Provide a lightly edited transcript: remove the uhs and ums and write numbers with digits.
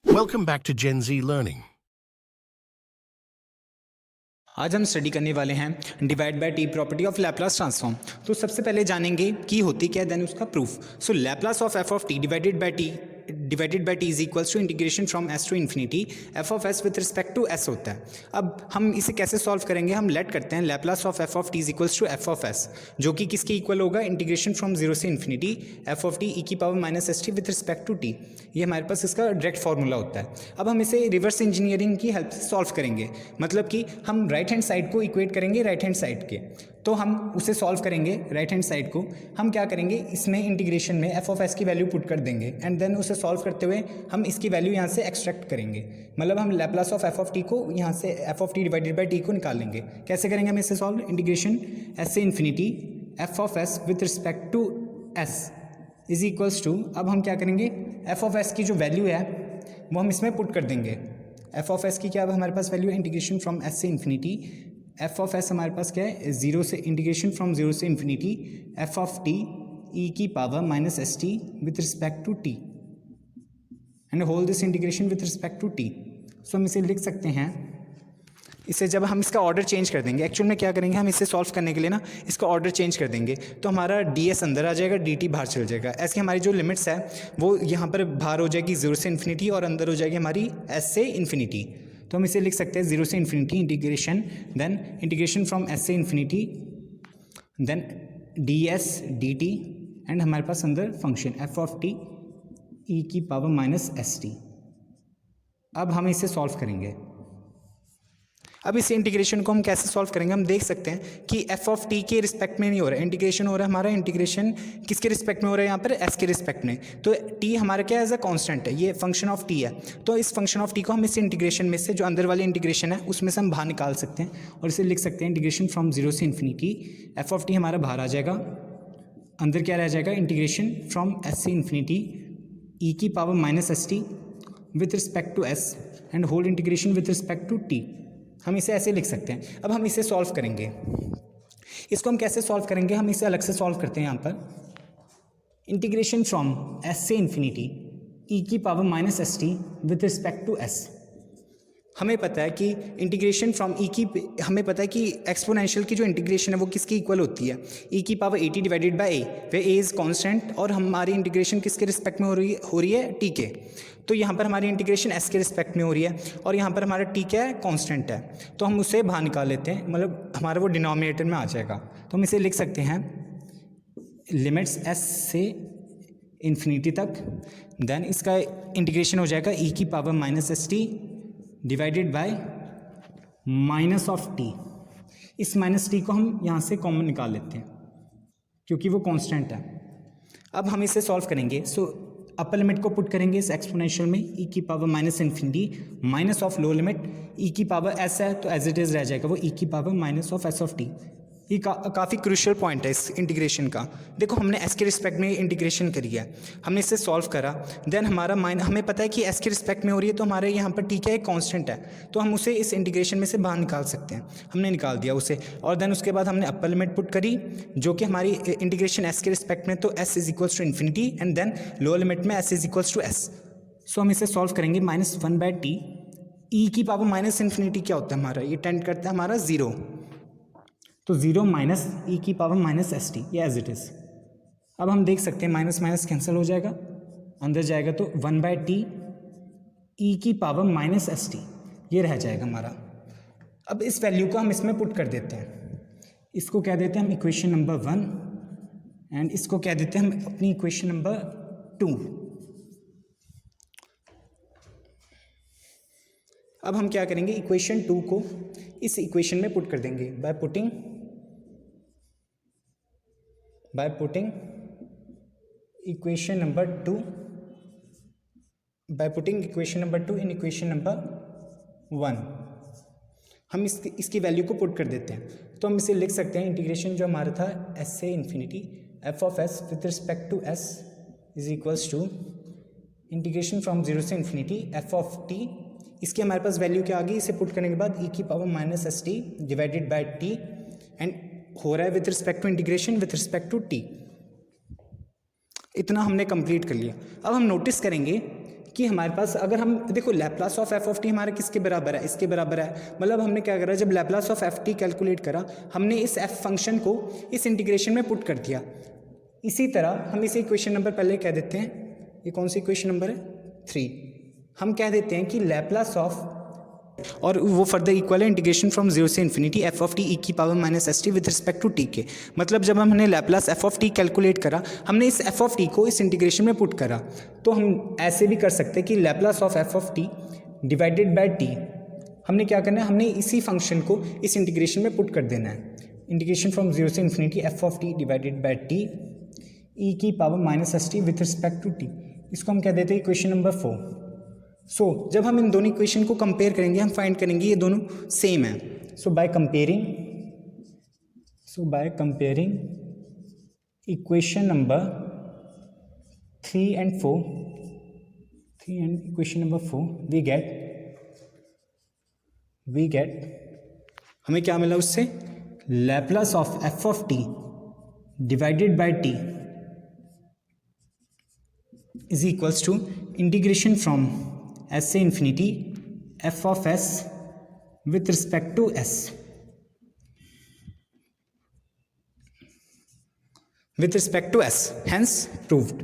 Welcome back to Gen Z Learning. आज हम study करने वाले हैं divide by T property of Laplace transform. तो सबसे पहले जानेंगे की होती क्या है, देन उसका proof. So Laplace of F of T divided by T is equals to integration from S to infinity F of S with respect to S होता है। अब हम इसे कैसे सॉल्व करेंगे, हम लेट करते हैं Laplace of F of T is equals to F of S, जो कि किसके इक्वल होगा, इंटीग्रेशन फ्रॉम जीरो से इन्फिनिटी एफ ऑफ टी ई की power minus S T with respect to T. ये हमारे पास इसका डायरेक्ट फार्मूला होता है। अब हम इसे रिवर्स इंजीनियरिंग की हेल्प से सॉल्व करेंगे, मतलब कि हम राइट हैंड साइड को इक्वेट करेंगे राइट हैंड साइड के। तो हम उसे सॉल्व करेंगे राइट हैंड साइड को, हम क्या करेंगे इसमें इंटीग्रेशन में एफ ऑफ एस की वैल्यू पुट कर देंगे एंड देन उसे सॉल्व करते हुए हम इसकी वैल्यू यहाँ से एक्सट्रैक्ट करेंगे। मतलब हम Laplace of F of T को यहाँ से F of T divided by T को निकाल लेंगे। कैसे करेंगे हम इसे सॉल्व, इंटीग्रेशन एस से infinity F of S with respect to S is equals to, अब हम क्या करेंगे एफ ऑफ एस की जो वैल्यू है वो हम इसमें पुट कर देंगे। एफ ऑफ एस की क्या है हमारे पास वैल्यू है, इंटीग्रेशन फ्रॉम एस से इन्फिनिटी एफ ऑफ एस हमारे पास क्या है, जीरो से इंटीग्रेशन फ्रॉम जीरो से इन्फिनिटी एफ ऑफ टी ई की power minus S T with respect to T and whole this integration with respect to T. So हम इसे लिख सकते हैं, इसे जब हम इसका ऑर्डर चेंज कर देंगे, एक्चुअल में क्या करेंगे हम इसे सॉल्व करने के लिए ना इसका ऑर्डर चेंज कर देंगे, तो हमारा डी एस अंदर आ जाएगा, डी टी बाहर चल जाएगा। ऐसे हमारी जो लिमिट्स है वो यहाँ पर बाहर हो जाएगी जीरो से इन्फिनिटी और अंदर हो जाएगी हमारी एस से इन्फिनिटी। तो हम इसे लिख सकते हैं जीरो से infinity integration, then integration from S से infinity, then D S D T and हमारे पास अंदर फंक्शन एफ ऑफ टी ई की पावर माइनस एस टी। अब हम इसे सॉल्व करेंगे। अब इस इंटीग्रेशन को हम कैसे सॉल्व करेंगे, हम देख सकते हैं कि एफ ऑफ टी के रिस्पेक्ट में नहीं हो रहा है, इंटीग्रेशन हो रहा है हमारा, इंटीग्रेशन किसके रिस्पेक्ट में हो रहा है यहाँ पर, एस के रिस्पेक्ट में। तो टी हमारा क्या एज अ कांस्टेंट है, ये फंक्शन ऑफ टी है। तो इस फंक्शन ऑफ टी को हम इस इंटीग्रेशन में से, जो अंदर वाली इंटीग्रेशन है उसमें से हम बाहर निकाल सकते हैं और इसे लिख सकते हैं इंटीग्रेशन फ्रॉम जीरो से इन्फिनिटी एफ ऑफ टी हमारा बाहर आ जाएगा, अंदर क्या रह जाएगा, इंटीग्रेशन फ्रॉम एस से इन्फिनिटी ई की power minus S T with respect to S and whole integration with respect to T. हम इसे ऐसे लिख सकते हैं। अब हम इसे सॉल्व करेंगे, इसको हम कैसे सॉल्व करेंगे, हम इसे अलग से सॉल्व करते हैं। यहाँ पर इंटीग्रेशन फ्रॉम एस से इन्फिनिटी ई की power minus S T with respect to S. हमें पता है कि इंटीग्रेशन फ्रॉम ई की, हमें पता है कि एक्सपोनेंशियल की जो इंटीग्रेशन है वो किसकी इक्वल होती है, ई की power A T divided by A, way A is constant और हमारी इंटीग्रेशन किसके रिस्पेक्ट में हो रही है टी के। तो यहाँ पर हमारी इंटीग्रेशन एस के रिस्पेक्ट में हो रही है और यहाँ पर हमारा टी क्या है, कांस्टेंट है, तो हम उसे बाहर निकाल लेते हैं, मतलब हमारा वो डिनोमिनेटर में आ जाएगा। तो हम इसे लिख सकते हैं लिमिट्स एस से इन्फिनिटी तक, देन इसका इंटीग्रेशन हो जाएगा ई की power minus S T divided bye minus of T. इस माइनस टी को हम यहाँ से कॉमन निकाल लेते हैं क्योंकि वो कांस्टेंट है। अब हम इसे सॉल्व करेंगे। सो अपर लिमिट को पुट करेंगे इस एक्सपोनेंशियल में, ई की power minus infinity minus of low limit E की पावर एस है तो एज इट इज़ रह जाएगा वो ई की power minus of S of T. ये काफ़ी क्रूशियल पॉइंट है इस इंटीग्रेशन का। देखो हमने एस के रिस्पेक्ट में इंटीग्रेशन करी है, हमने इसे सॉल्व करा, देन हमारा हमें पता है कि एस के रिस्पेक्ट में हो रही है तो हमारे यहाँ पर टी क्या है, कांस्टेंट है, तो हम उसे इस इंटीग्रेशन में से बाहर निकाल सकते हैं। हमने निकाल दिया उसे और देन उसके बाद हमने अपर लिमिट पुट करी जो कि हमारी इंटीग्रेशन एस के रिस्पेक्ट में, तो S is equals to infinity and then lower limit में S is equals to S. So हम इसे सॉल्व करेंगे, minus one by T E की पावर माइनस इन्फिनिटी क्या होता है हमारा, ये टेंड करता है हमारा जीरो, तो जीरो माइनस ई की पावर माइनस एस टी, ये एज इट इज़। अब हम देख सकते हैं माइनस माइनस कैंसिल हो जाएगा, अंदर जाएगा तो वन बाय टी ई की पावर माइनस एस टी ये रह जाएगा हमारा। अब इस वैल्यू को हम इसमें पुट कर देते हैं, इसको कह देते हैं हम इक्वेशन नंबर 1 एंड इसको कह देते हैं हम अपनी इक्वेशन नंबर 2। अब हम क्या करेंगे, इक्वेशन 2 को इस इक्वेशन में पुट कर देंगे by putting equation number 2 in equation number 1। हम इसकी वैल्यू को पुट कर देते हैं, तो हम इसे लिख सकते हैं इंटीग्रेशन जो हमारा था एस से infinity F of S with respect to S is equals to integration from zero से इन्फिनिटी एफ ऑफ टी, इसकी हमारे पास वैल्यू क्या आ गई, इसे पुट करने के बाद ई की power minus S T divided by T and हो रहा है with respect to integration with respect to T. इतना हमने कंप्लीट कर लिया। अब हम नोटिस करेंगे कि हमारे पास अगर हम देखो Laplace of F of T हमारा किसके बराबर है, इसके बराबर है। मतलब हमने क्या करा, जब Laplace of F T calculate करा हमने इस एफ फंक्शन को इस इंटीग्रेशन में पुट कर दिया। इसी तरह हम इसे इक्वेशन नंबर पहले कह देते हैं, ये कौन सी इक्वेशन नंबर है 3, हम कह देते हैं कि लैप्लास ऑफ, और वो फर्दर इक्वल है इंटीग्रेशन फ्रॉम जीरो से इन्फिनिटी एफ ऑफ टी ई की power minus S T with respect to T के। मतलब जब हमने Laplace F of T calculate करा हमने इस एफ ऑफ टी को इस इंटीग्रेशन में पुट करा। तो हम ऐसे भी कर सकते हैं कि Laplace of F of T divided by T, हमने क्या करना है, हमने इसी फंक्शन को इस इंटीग्रेशन में पुट कर देना है। इंटीग्रेशन फ्रॉम जीरो से infinity F of T divided by T E की power minus S T with respect to t, इसको हम कह देते हैं इक्वेशन नंबर 4। सो जब हम इन दोनों इक्वेशन को कंपेयर करेंगे हम फाइंड करेंगे ये दोनों सेम है। So by comparing equation number 3 and 4 equation number 4 we get हमें क्या मिला उससे, Laplace of F of T divided by T is equals to integration from S से infinity F of S with respect to s, hence proved.